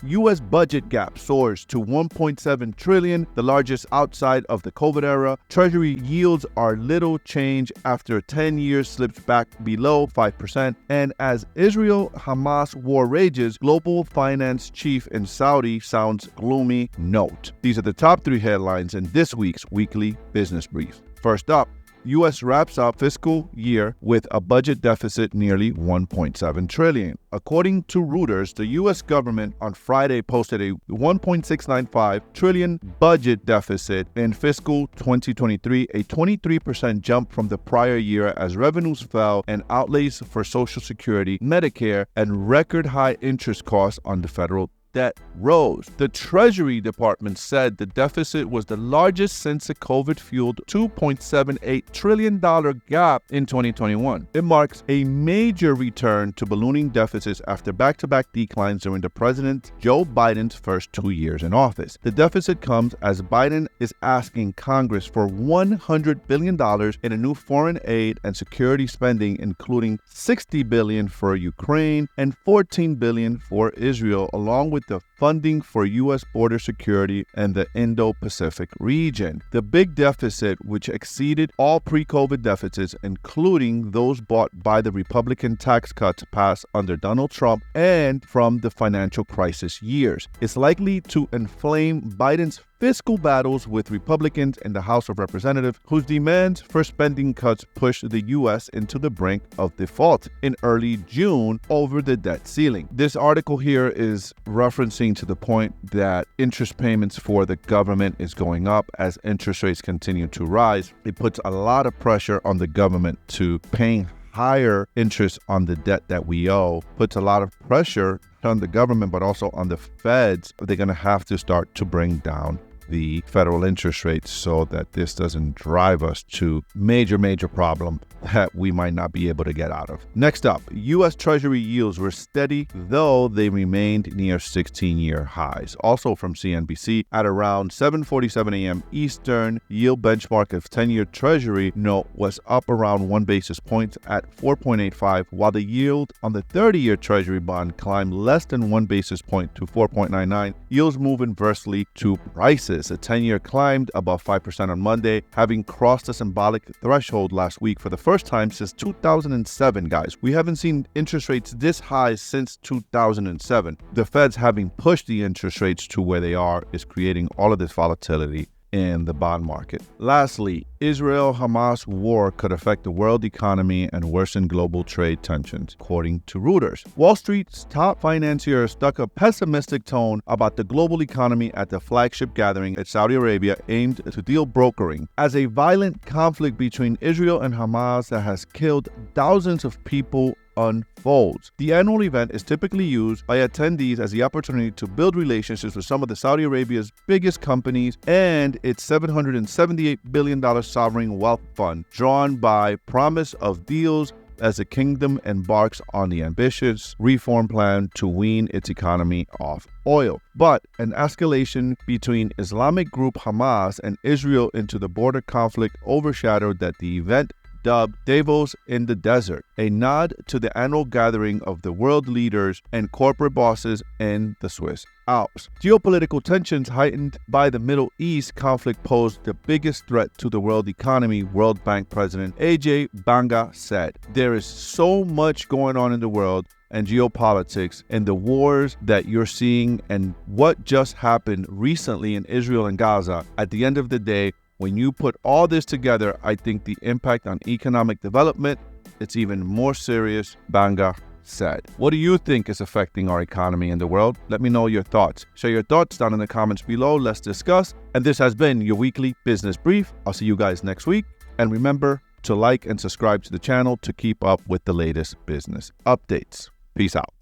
U.S. budget gap soars to $1.7 trillion, the largest outside of the COVID era. Treasury yields are little change after 10 years slips back below 5%. And as Israel-Hamas war rages, global finance chief in Saudi sounds gloomy. Note. These are the top 3 headlines in this week's weekly business brief. First up, U.S. wraps up fiscal year with a budget deficit nearly $1.7 trillion. According to Reuters, the U.S. government on Friday posted a $1.695 trillion budget deficit in fiscal 2023, a 23% jump from the prior year as revenues fell and outlays for Social Security, Medicare, and record high interest costs on the federal debt rose. The Treasury Department said the deficit was the largest since the COVID-fueled $2.78 trillion gap in 2021. It marks a major return to ballooning deficits after back-to-back declines during the President Joe Biden's first 2 years in office. The deficit comes as Biden is asking Congress for $100 billion in a new foreign aid and security spending, including $60 billion for Ukraine and $14 billion for Israel, along with the funding for U.S. border security and the Indo-Pacific region. The big deficit, which exceeded all pre-COVID deficits, including those brought by the Republican tax cuts passed under Donald Trump and from the financial crisis years, is likely to inflame Biden's fiscal battles with Republicans in the House of Representatives, whose demands for spending cuts pushed the U.S. into the brink of default in early June over the debt ceiling. This article here is referencing to the point that interest payments for the government is going up as interest rates continue to rise. It puts a lot of pressure on the government to paying higher interest on the debt that we owe, puts a lot of pressure on the government, but also on the feds. They're going to have to start to bring down the federal interest rates so that this doesn't drive us to major problem that we might not be able to get out of. Next up, U.S. Treasury yields were steady, though they remained near 16-year highs. Also from CNBC, at around 7:47 a.m. Eastern, yield benchmark of 10-year Treasury note was up around 1 basis point at 4.85, while the yield on the 30-year Treasury bond climbed less than 1 basis point to 4.99. Yields move inversely to prices. A 10-year climbed above 5% on Monday, having crossed a symbolic threshold last week for the first time since 2007, guys. We haven't seen interest rates this high since 2007. The Feds having pushed the interest rates to where they are is creating all of this volatility in the bond market. Lastly, Israel-Hamas war could affect the world economy and worsen global trade tensions, according to Reuters. Wall Street's top financier struck a pessimistic tone about the global economy at the flagship gathering at Saudi Arabia aimed to deal brokering as a violent conflict between Israel and Hamas that has killed thousands of people unfolds. The annual event is typically used by attendees as the opportunity to build relationships with some of the Saudi Arabia's biggest companies and its $778 billion sovereign wealth fund, drawn by promise of deals as the kingdom embarks on the ambitious reform plan to wean its economy off oil. But an escalation between Islamic group Hamas and Israel into the border conflict overshadowed that the event, dubbed Davos in the Desert, a nod to the annual gathering of the world leaders and corporate bosses in the Swiss Alps. Geopolitical tensions heightened by the Middle East conflict posed the biggest threat to the world economy, World Bank President AJ Banga said. There is so much going on in the world and geopolitics and the wars that you're seeing and what just happened recently in Israel and Gaza. At the end of the day, when you put all this together, I think the impact on economic development, it's even more serious, Banga said. What do you think is affecting our economy and the world? Let me know your thoughts. Share your thoughts down in the comments below. Let's discuss. And this has been your weekly business brief. I'll see you guys next week. And remember to like and subscribe to the channel to keep up with the latest business updates. Peace out.